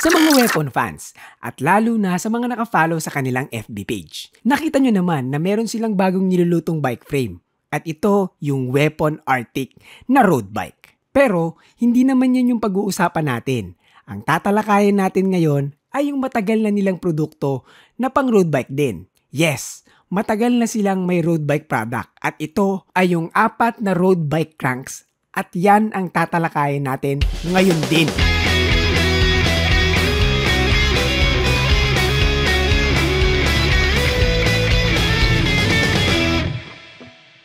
Sa mga weapon fans, at lalo na sa mga nakafollow sa kanilang FB page, nakita nyo naman na meron silang bagong nilulutong bike frame. At ito yung Weapon Arctic na road bike. Pero, hindi naman yan yung pag-uusapan natin. Ang tatalakayin natin ngayon ay yung matagal na nilang produkto na pang road bike din. Yes, matagal na silang may road bike product. At ito ay yung 4 na road bike cranks. At yan ang tatalakayin natin ngayon din.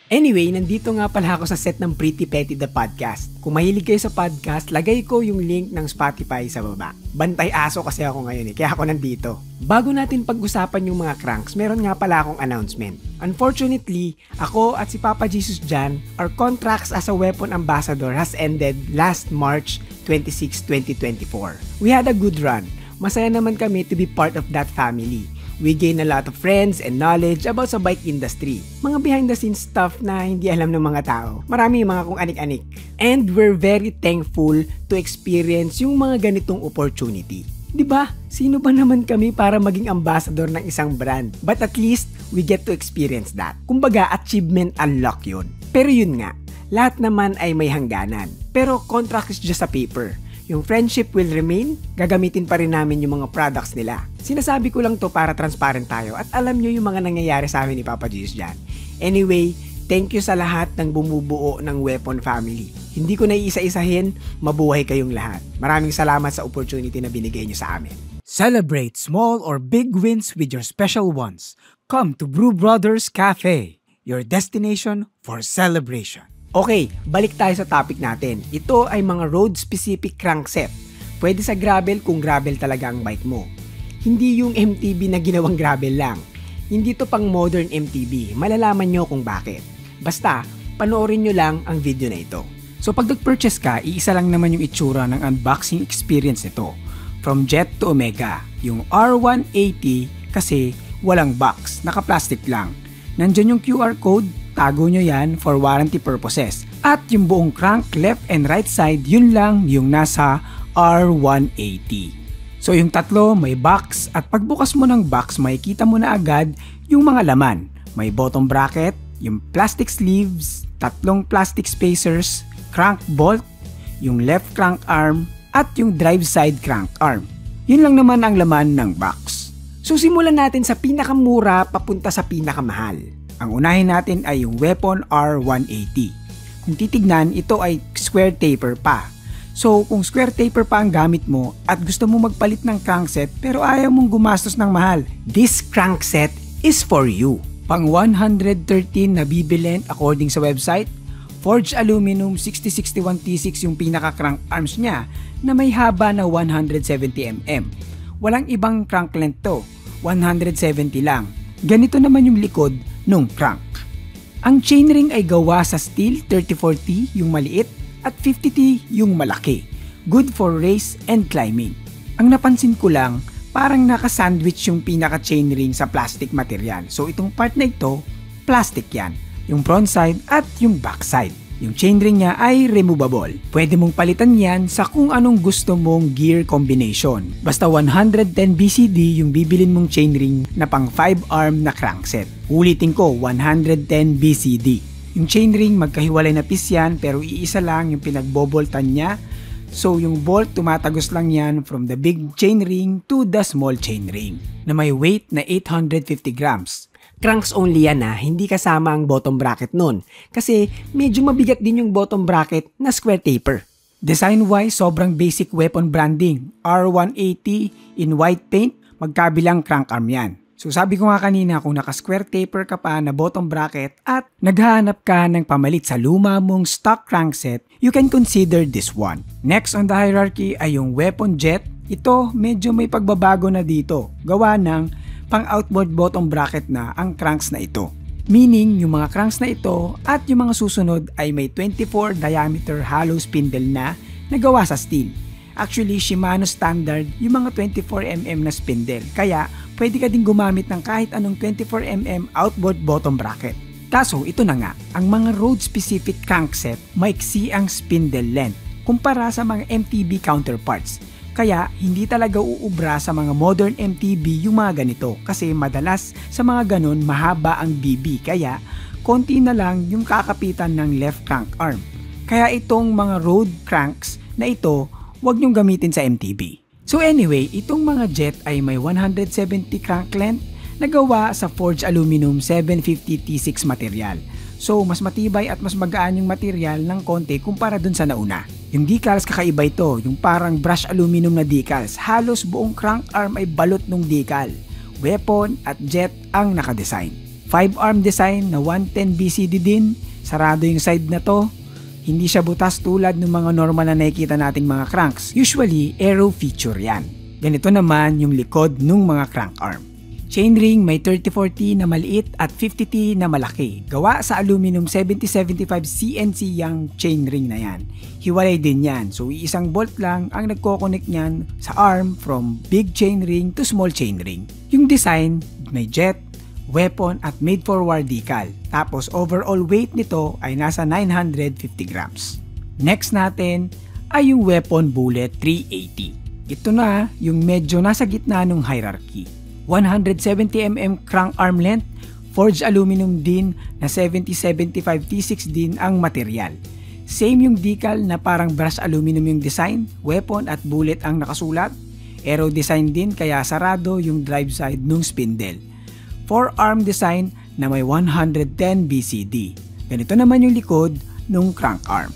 Anyway, nandito nga pala ako sa set ng Pretty Petty the Podcast. Kung mahilig kayo sa podcast, lagay ko yung link ng Spotify sa baba. Bantay aso kasi ako ngayon kaya ako nandito. Bago natin pag-usapan yung mga cranks, meron nga pala akong announcement. Unfortunately, ako at si Papa Jesus Jan, our contracts as a weapon ambassador has ended last March 26, 2024. We had a good run. Masaya naman kami to be part of that family. We gain a lot of friends and knowledge about sa bike industry. Mga behind the scenes stuff na hindi alam ng mga tao. Marami yung mga kung anik-anik. And we're very thankful to experience yung mga ganitong opportunity. Diba? Sino ba naman kami para maging ambassador ng isang brand? But at least, we get to experience that. Kumbaga, achievement unlock yun. Pero yun nga, lahat naman ay may hangganan. Pero contract is just a paper. Yung friendship will remain, gagamitin pa rin namin yung mga products nila. Sinasabi ko lang to para transparent tayo at alam nyo yung mga nangyayari sa amin ni Papa Jesus dyan. Anyway, thank you sa lahat ng bumubuo ng Weapon Family. Hindi ko na iisa-isahin, mabuhay kayong lahat. Maraming salamat sa opportunity na binigay nyo sa amin. Celebrate small or big wins with your special ones. Come to Brew Brothers Cafe, your destination for celebration. Okay, balik tayo sa topic natin. Ito ay mga road-specific crankset. Pwede sa gravel kung gravel talaga ang bike mo. Hindi yung MTB na ginawang gravel lang. Hindi to pang modern MTB. Malalaman nyo kung bakit. Basta, panoorin nyo lang ang video na ito. So pag nag-purchase ka, iisa lang naman yung itsura ng unboxing experience nito. From Jet to Omega. Yung R180 kasi walang box, naka-plastic lang. Nandyan yung QR code, tago nyo yan for warranty purposes. At yung buong crank left and right side, yun lang yung nasa R180. So yung tatlo may box at pagbukas mo ng box makikita mo na agad yung mga laman. May bottom bracket, yung plastic sleeves, 3 plastic spacers, crank bolt, yung left crank arm, at yung drive side crank arm. Yun lang naman ang laman ng box. So simulan natin sa pinakamura papunta sa pinakamahal. Ang unahin natin ay yung Weapon R180. Kung titignan, ito ay square taper pa. So kung square taper pa ang gamit mo at gusto mo magpalit ng crankset pero ayaw mong gumastos ng mahal, this crankset is for you. Pang 113 na bibilin according sa website, forged aluminum 6061T6 yung pinaka-crank arms niya na may haba na 170mm. Walang ibang crank length to, 170 lang. Ganito naman yung likod nung crank. Ang chainring ay gawa sa steel 34T yung maliit at 50T yung malaki. Good for race and climbing. Ang napansin ko lang, parang naka-sandwich yung pinaka-chainring sa plastic material. So itong part na ito, plastic yan. Yung front side at yung back side. Yung chainring niya ay removable. Pwede mong palitan yan sa kung anong gusto mong gear combination. Basta 110 BCD yung bibilin mong chainring na pang 5-arm na crankset. Ulitin ko, 110 BCD. Yung chainring magkahiwalay na piece yan pero iisa lang yung pinagboboltan niya. So yung bolt tumatagos lang yan from the big chainring to the small chainring na may weight na 850 grams. Cranks only yan hindi kasama ang bottom bracket nun. Kasi medyo mabigat din yung bottom bracket na square taper. Design-wise, sobrang basic weapon branding. R180 in white paint, magkabilang crank arm yan. So sabi ko nga kanina kung naka-square taper ka pa na bottom bracket at naghahanap ka ng pamalit sa luma mong stock crankset, you can consider this one. Next on the hierarchy ay yung Weapon Jet. Ito medyo may pagbabago na dito. Gawa ng pang-outboard bottom bracket na ang cranks na ito. Meaning, yung mga cranks na ito at yung mga susunod ay may 24 diameter hollow spindle na nagawa sa steel. Actually, Shimano standard yung mga 24mm na spindle. Kaya, pwede ka din gumamit ng kahit anong 24mm outboard bottom bracket. Kaso, ito na nga, ang mga road-specific crankset, maiksi ang spindle length kumpara sa mga MTB counterparts. Kaya hindi talaga uubra sa mga modern MTB yung mga ganito kasi madalas sa mga ganon mahaba ang BB kaya konti na lang yung kakapitan ng left crank arm. Kaya itong mga road cranks na ito, huwag nyong gamitin sa MTB. So anyway, itong mga jet ay may 170 crank length na gawa sa forged aluminum 750 T6 material. So mas matibay at mas magaan yung material ng konti kumpara dun sa nauna. Yung decals kakaiba ito, yung parang brushed aluminum na decals. Halos buong crank arm ay balot ng decal. Weapon at jet ang nakadesign. 5-arm design na 110 BCD din. Sarado yung side na to. Hindi siya butas tulad ng mga normal na nakikita nating mga cranks. Usually, aero feature yan. Ganito naman yung likod ng mga crank arm. Chainring may 34T na maliit at 50T na malaki. Gawa sa aluminum 7075 CNC yung chainring na yan. Hiwalay din yan. So iisang bolt lang ang nagko-connect niyan sa arm from big chainring to small chainring. Yung design may jet, weapon at made for war decal. Tapos overall weight nito ay nasa 950 grams. Next natin ay yung weapon bullet 380. Ito na yung medyo nasa gitna ng hierarchy. 170mm crank arm length, forged aluminum din na 7075 T6 din ang material. Same yung decal na parang brushed aluminum yung design, weapon at bullet ang nakasulat. Aero design din kaya sarado yung drive side nung spindle. 4-arm design na may 110 BCD. Ganito naman yung likod nung crank arm.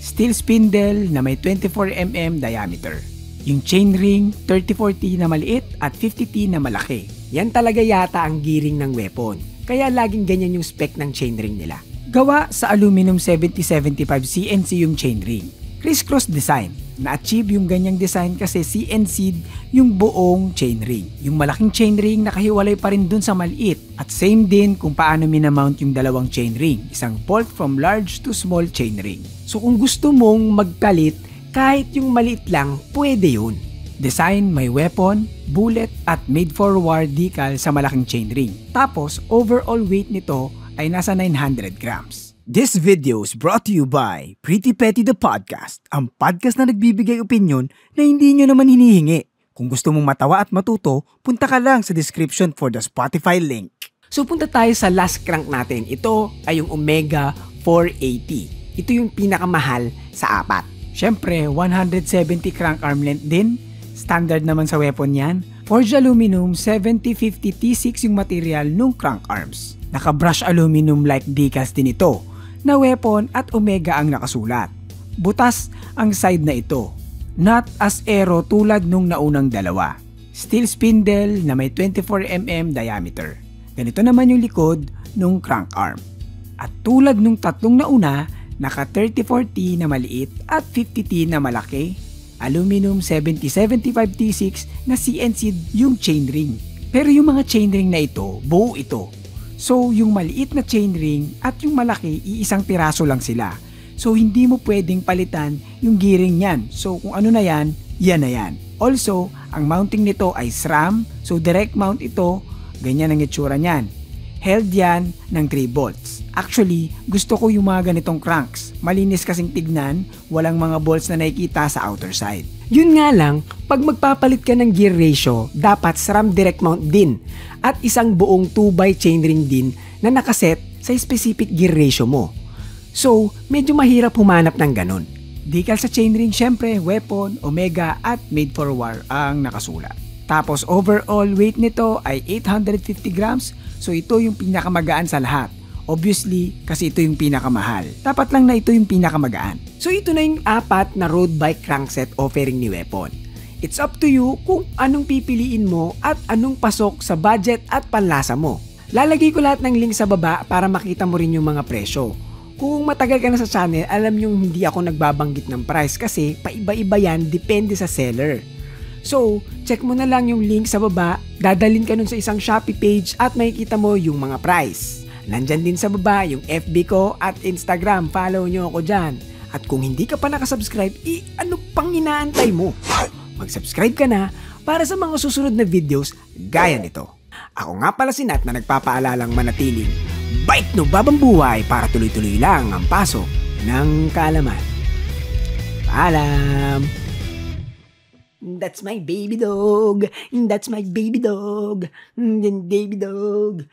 Steel spindle na may 24mm diameter. Yung chainring, 34T na maliit at 50T na malaki. Yan talaga yata ang gearing ng weapon. Kaya laging ganyan yung spec ng chainring nila. Gawa sa aluminum 7075 CNC yung chainring. Criss-cross design. Na-achieve yung ganyang design kasi CNC yung buong chainring. Yung malaking chainring nakahiwalay pa rin dun sa maliit. At same din kung paano minamount yung dalawang chainring. Isang bolt from large to small chainring. So kung gusto mong magpalit, kahit yung maliit lang, pwede yun. Design may weapon, bullet at made for war decal sa malaking chainring. Tapos overall weight nito ay nasa 900 grams. This video is brought to you by Pretty Petty the Podcast, ang podcast na nagbibigay opinyon na hindi nyo naman hinihingi. Kung gusto mong matawa at matuto, punta ka lang sa description for the Spotify link. So punta tayo sa last crank natin. Ito ay yung Omega 480. Ito yung pinakamahal sa apat. Siyempre, 170 crank arm length din. Standard naman sa weapon yan. Forged aluminum 7050 T6 yung material nung crank arms. Naka-brush aluminum like decals din ito. Na weapon at Omega ang nakasulat. Butas ang side na ito. Not as aero tulad nung naunang dalawa. Steel spindle na may 24mm diameter. Ganito naman yung likod nung crank arm. At tulad nung tatlong nauna, naka 34T na maliit at 50T na malaki. Aluminum 7075 T6 na CNC yung chainring. Pero yung mga chainring na ito, buo ito. So yung maliit na chainring at yung malaki, iisang piraso lang sila. So hindi mo pwedeng palitan yung gearing niyan. So kung ano na yan, yan na yan. Also, ang mounting nito ay SRAM. So direct mount ito, ganyan ang itsura niyan. Held yan ng 3 bolts. Actually, gusto ko yung mga ganitong cranks. Malinis kasing tignan, walang mga bolts na nakikita sa outer side. Yun nga lang, pag magpapalit ka ng gear ratio, dapat SRAM direct mount din at isang buong 2x chainring din na nakaset sa specific gear ratio mo. So, medyo mahirap humanap ng ganun. Decal sa chainring, syempre, weapon, Omega at made for war ang nakasulat. Tapos overall weight nito ay 850 grams, so ito yung pinakamagaan sa lahat. Obviously, kasi ito yung pinakamahal. Dapat lang na ito yung pinakamagaan. So ito na yung 4 na road bike crankset offering ni Weapon. It's up to you kung anong pipiliin mo at anong pasok sa budget at panlasa mo. Lalagay ko lahat ng link sa baba para makita mo rin yung mga presyo. Kung matagal ka na sa channel, alam nyo hindi ako nagbabanggit ng price kasi paiba-iba yan, depende sa seller. So, check mo na lang yung link sa baba, dadalhin ka nun sa isang Shopee page at makikita mo yung mga price. Nandyan din sa baba yung FB ko at Instagram, follow nyo ako dyan. At kung hindi ka pa nakasubscribe, ano pang inaantay mo? Mag-subscribe ka na para sa mga susunod na videos gaya nito. Ako nga pala si Nat na nagpapaalalang manatiling bait no babambuhay para tuloy-tuloy lang ang pasok ng kaalaman. Paalam! That's my baby dog. That's my baby dog. Baby dog.